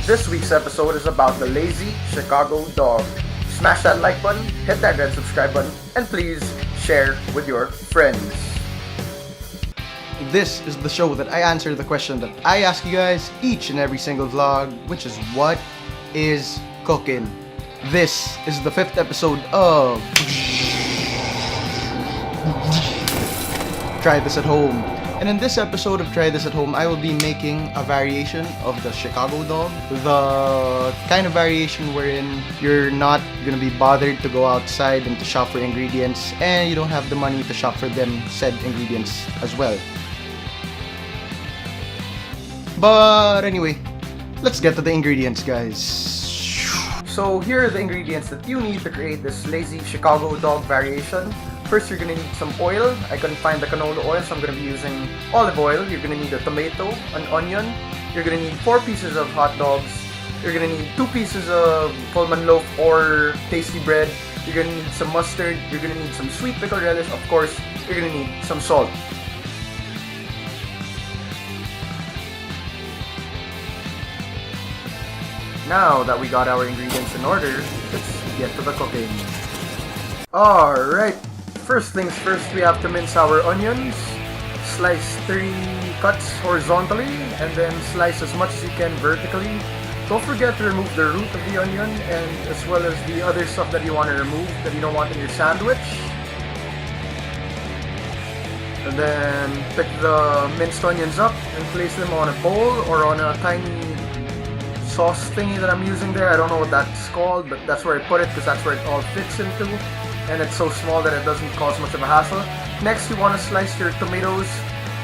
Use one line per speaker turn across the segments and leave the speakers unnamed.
This week's episode is about the lazy Chicago dog. Smash that like button, hit that red subscribe button, and please share with your friends.
This is the show that I answer the question that I ask you guys each and every single vlog, which is what is cooking? This is the 5th episode of Try This at Home. And in this episode of Try This at Home, I will be making a variation of the Chicago dog. The kind of variation wherein you're not gonna be bothered to go outside and to shop for ingredients, and you don't have the money to shop for them said ingredients as well. But anyway, let's get to the ingredients, guys.
So here are the ingredients that you need to create this lazy Chicago dog variation. First, you're gonna need some oil. I couldn't find the canola oil, so I'm gonna be using olive oil. You're gonna need a tomato, an onion. You're gonna need 4 pieces of hot dogs. You're gonna need 2 pieces of Pullman loaf or tasty bread. You're gonna need some mustard. You're gonna need some sweet pickled relish. Of course, you're gonna need some salt. Now that we got our ingredients in order, let's get to the cooking. Alright, first things first, we have to mince our onions. Slice 3 cuts horizontally, and then slice as much as you can vertically. Don't forget to remove the root of the onion, and as well as the other stuff that you want to remove that you don't want in your sandwich. And then pick the minced onions up and place them on a bowl or on a tiny sauce thingy that I'm using there. I don't know what that's called, but that's where I put it because that's where it all fits into, and it's so small that it doesn't cause much of a hassle. Next, you want to slice your tomatoes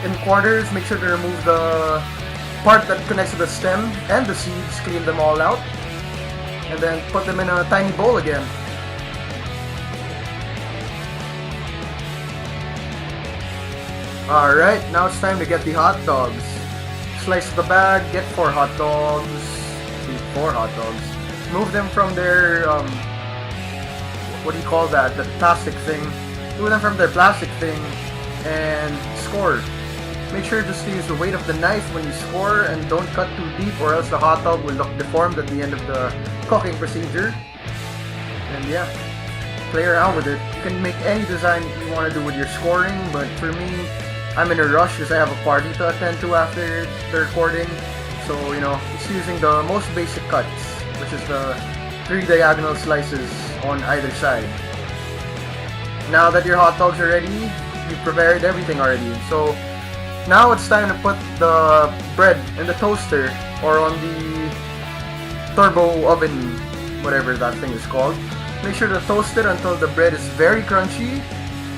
in quarters. Make sure to remove the part that connects to the stem and the seeds, clean them all out, and then put them in a tiny bowl again. Alright, now it's time to get the hot dogs. Slice the bag, get 4 hot dogs. 4 hot dogs. Move them from their, what do you call that? The plastic thing. Move them from their plastic thing and score. Make sure just to use the weight of the knife when you score and don't cut too deep, or else the hot dog will look deformed at the end of the cooking procedure. And yeah, play around with it. You can make any design you want to do with your scoring, but for me, I'm in a rush because I have a party to attend to after the recording. So, you know, it's using the most basic cuts, which is the 3 diagonal slices on either side. Now that your hot dogs are ready, you've prepared everything already. So, now it's time to put the bread in the toaster or on the turbo oven, whatever that thing is called. Make sure to toast it until the bread is very crunchy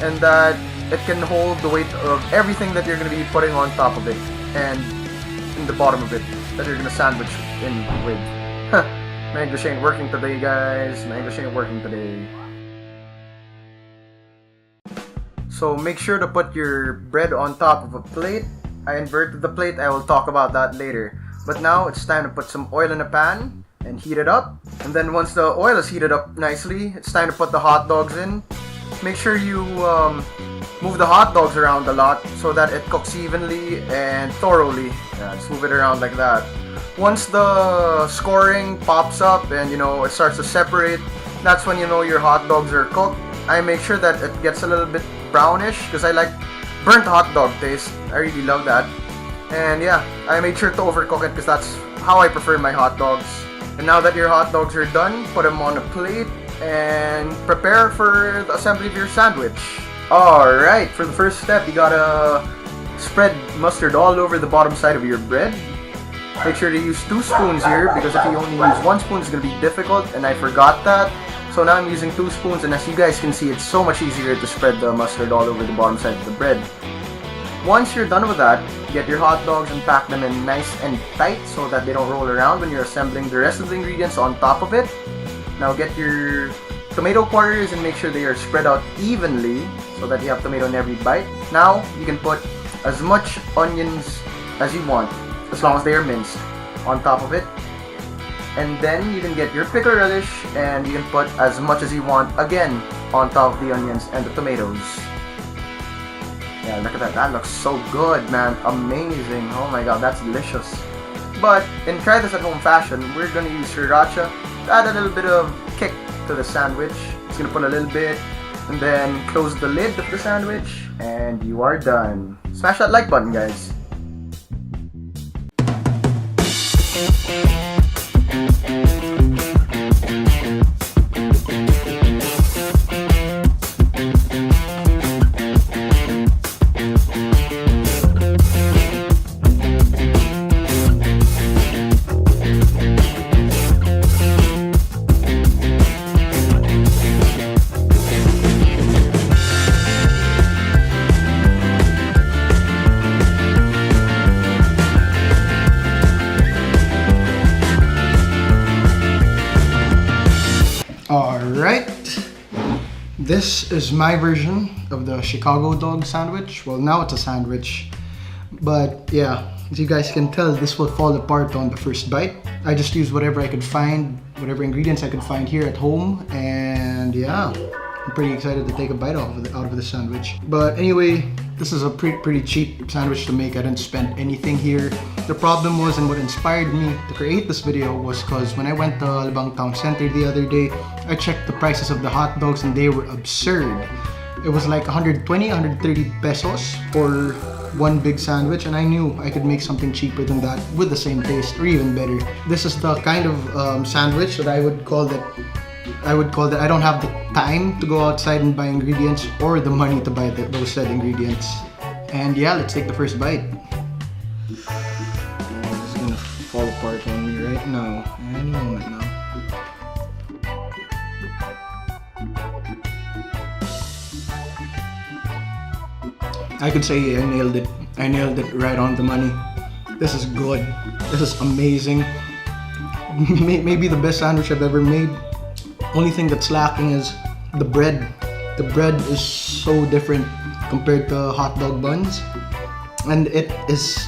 and that it can hold the weight of everything that you're going to be putting on top of it and in the bottom of it that you're gonna sandwich in with. My English ain't working today, guys. My English ain't working today. So make sure to put your bread on top of a plate. I inverted the plate. I will talk about that later. But now it's time to put some oil in a pan and heat it up. And then once the oil is heated up nicely, it's time to put the hot dogs in. Make sure you move the hot dogs around a lot so that it cooks evenly and thoroughly. Yeah, just move it around like that. Once the scoring pops up and you know it starts to separate, that's when you know your hot dogs are cooked. I make sure that it gets a little bit brownish because I like burnt hot dog taste. I really love that. And yeah, I made sure to overcook it because that's how I prefer my hot dogs. And now that your hot dogs are done, put them on a plate and prepare for the assembly of your sandwich. Alright, for the first step, you gotta spread mustard all over the bottom side of your bread. Make sure to use 2 spoons here because if you only use 1 spoon, it's gonna be difficult, and I forgot that. So now I'm using 2 spoons, and as you guys can see, it's so much easier to spread the mustard all over the bottom side of the bread. Once you're done with that, get your hot dogs and pack them in nice and tight so that they don't roll around when you're assembling the rest of the ingredients on top of it. Now get your tomato quarters and make sure they are spread out evenly so that you have tomato in every bite. Now you can put as much onions as you want as long as they are minced on top of it. And then you can get your pickled relish and you can put as much as you want again on top of the onions and the tomatoes. Yeah, look at that. That looks so good, man. Amazing. Oh my god, that's delicious. But in try this at home fashion, we're gonna use sriracha to add a little bit of kick to the sandwich. It's gonna put a little bit, and then close the lid of the sandwich, and you are done. Smash that like button, guys.
Alright, this is my version of the Chicago dog sandwich. Well, now it's a sandwich, but yeah, as you guys can tell, this will fall apart on the first bite. I just used whatever I could find, whatever ingredients I could find here at home, and yeah, I'm pretty excited to take a bite out of the sandwich. But anyway, this is a pretty cheap sandwich to make. I didn't spend anything here. The problem was, and what inspired me to create this video was because when I went to Alabang Town Center the other day, I checked the prices of the hot dogs and they were absurd. It was like 120, 130 pesos for one big sandwich, and I knew I could make something cheaper than that with the same taste or even better. This is the kind of sandwich that I would call that I don't have the time to go outside and buy ingredients or the money to buy those said ingredients. And yeah, let's take the first bite. Oh, this is gonna fall apart on me right now. Any moment now. I could say I nailed it. I nailed it right on the money. This is good. This is amazing. Maybe the best sandwich I've ever made. Only thing that's lacking is the bread. The bread is so different compared to hot dog buns, and it is,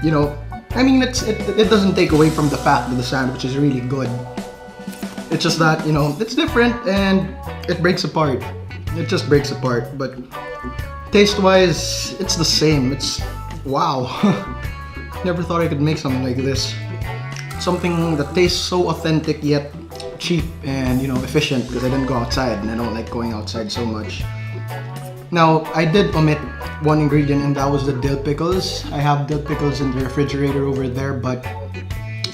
you know, I mean, it doesn't take away from the fact that the sandwich is really good. It's just that, you know, it's different and it breaks apart. It just breaks apart, but taste-wise, it's the same. It's wow. Never thought I could make something like this. Something that tastes so authentic yet cheap and, you know, efficient, because I didn't go outside and I don't like going outside so much. Now, I did omit one ingredient, and that was the dill pickles. I have dill pickles in the refrigerator over there, but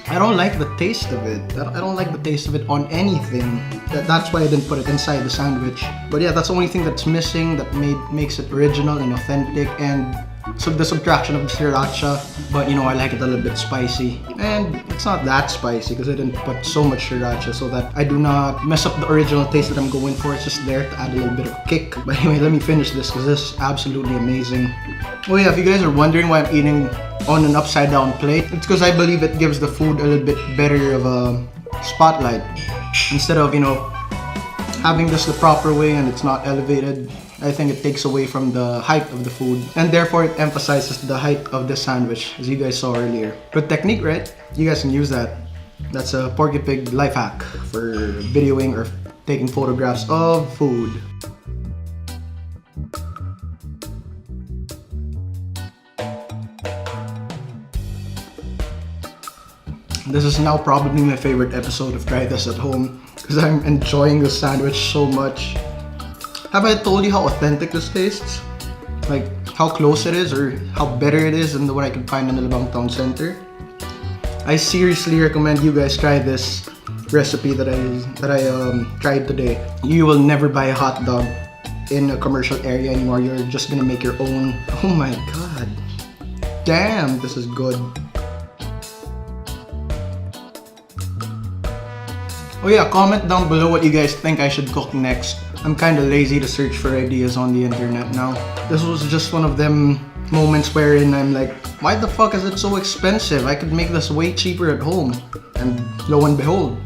I don't like the taste of it. I don't like the taste of it on anything. That's why I didn't put it inside the sandwich. But yeah, that's the only thing that's missing that makes it original and authentic, and so the subtraction of the sriracha. But you know, I like it a little bit spicy, and it's not that spicy because I didn't put so much sriracha, so that I do not mess up the original taste that I'm going for. It's just there to add a little bit of kick. But anyway, let me finish this because this is absolutely amazing. Oh yeah, if you guys are wondering why I'm eating on an upside down plate, it's because I believe it gives the food a little bit better of a spotlight. Instead of, you know, having this the proper way and it's not elevated, I think it takes away from the height of the food, and therefore it emphasizes the height of the sandwich, as you guys saw earlier. Good technique, right? You guys can use that. That's a Porkupig life hack for videoing or taking photographs of food. This is now probably my favorite episode of Try This at Home because I'm enjoying the sandwich so much. Have I told you how authentic this tastes? Like how close it is, or how better it is than what I can find in the Alabang Town Center? I seriously recommend you guys try this recipe that I tried today. You will never buy a hot dog in a commercial area anymore. You're just gonna make your own. Oh my god. Damn, this is good. Oh yeah, comment down below what you guys think I should cook next. I'm kinda lazy to search for ideas on the internet now. This was just one of them moments wherein I'm like, why the fuck is it so expensive? I could make this way cheaper at home. And lo and behold,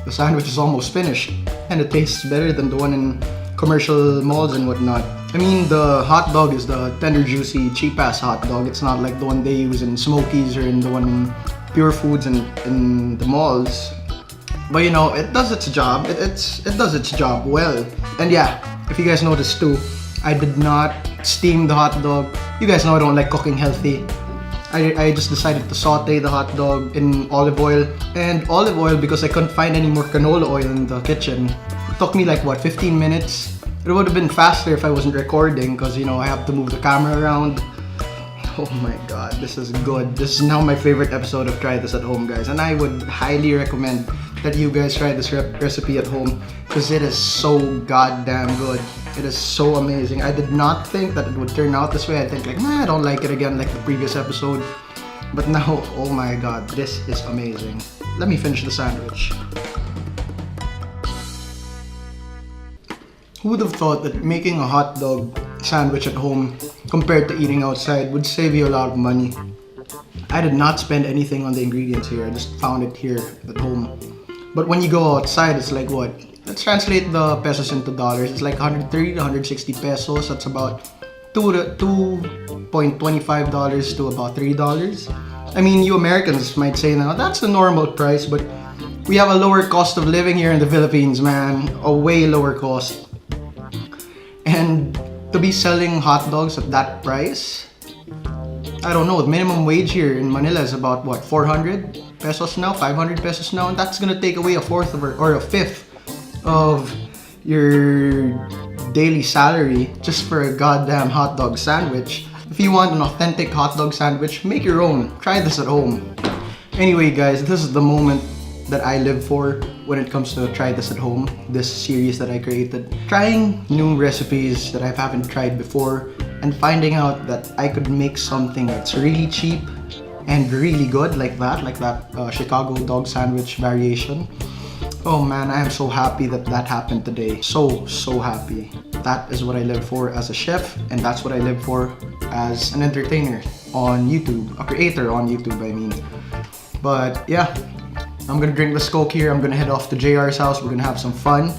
the sandwich is almost finished. And it tastes better than the one in commercial malls and whatnot. I mean, the hot dog is the tender, juicy, cheap-ass hot dog. It's not like the one they use in Smokies or in the one in Pure Foods and in the malls. But you know, it does its job. It does its job well. And yeah, if you guys noticed too, I did not steam the hot dog. You guys know I don't like cooking healthy. I just decided to saute the hot dog in olive oil. And olive oil because I couldn't find any more canola oil in the kitchen. It took me like, what, 15 minutes? It would have been faster if I wasn't recording because, you know, I have to move the camera around. Oh my god, this is good. This is now my favorite episode of Try This at Home, guys. And I would highly recommend that you guys try this recipe at home because it is so goddamn good. It is so amazing. I did not think that it would turn out this way. I think like, I don't like it again like the previous episode. But now, oh my god, this is amazing. Let me finish the sandwich. Who would have thought that making a hot dog sandwich at home compared to eating outside would save you a lot of money? I did not spend anything on the ingredients here. I just found it here at home. But when you go outside, it's like what? Let's translate the pesos into dollars. It's like 130 to 160 pesos. That's about $2.25 to about $3. I mean, you Americans might say now, that's the normal price, but we have a lower cost of living here in the Philippines, man. A way lower cost. And to be selling hot dogs at that price, I don't know, the minimum wage here in Manila is about what, 400 pesos now, 500 pesos now, and that's gonna take away a fourth of or a fifth of your daily salary just for a goddamn hot dog sandwich. If you want an authentic hot dog sandwich, make your own. Try this at home. Anyway, guys, this is the moment that I live for when it comes to Try This at Home, this series that I created. Trying new recipes that I haven't tried before and finding out that I could make something that's really cheap and really good like that Chicago dog sandwich variation. Oh man, I am so happy that that happened today. So happy. That is what I live for as a chef, and that's what I live for as an entertainer on YouTube, a creator on YouTube, I mean. But yeah, I'm gonna drink this Coke here. I'm gonna head off to JR's house. We're gonna have some fun.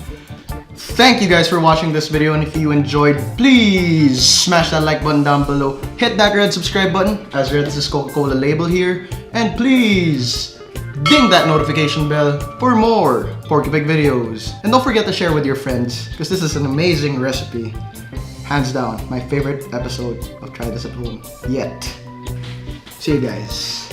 Thank you guys for watching this video, and if you enjoyed, please smash that like button down below. Hit that red subscribe button, as red as this Coca-Cola label here. And please ding that notification bell for more Porkupig videos. And don't forget to share with your friends, because this is an amazing recipe. Hands down, my favorite episode of Try This at Home yet. See you guys.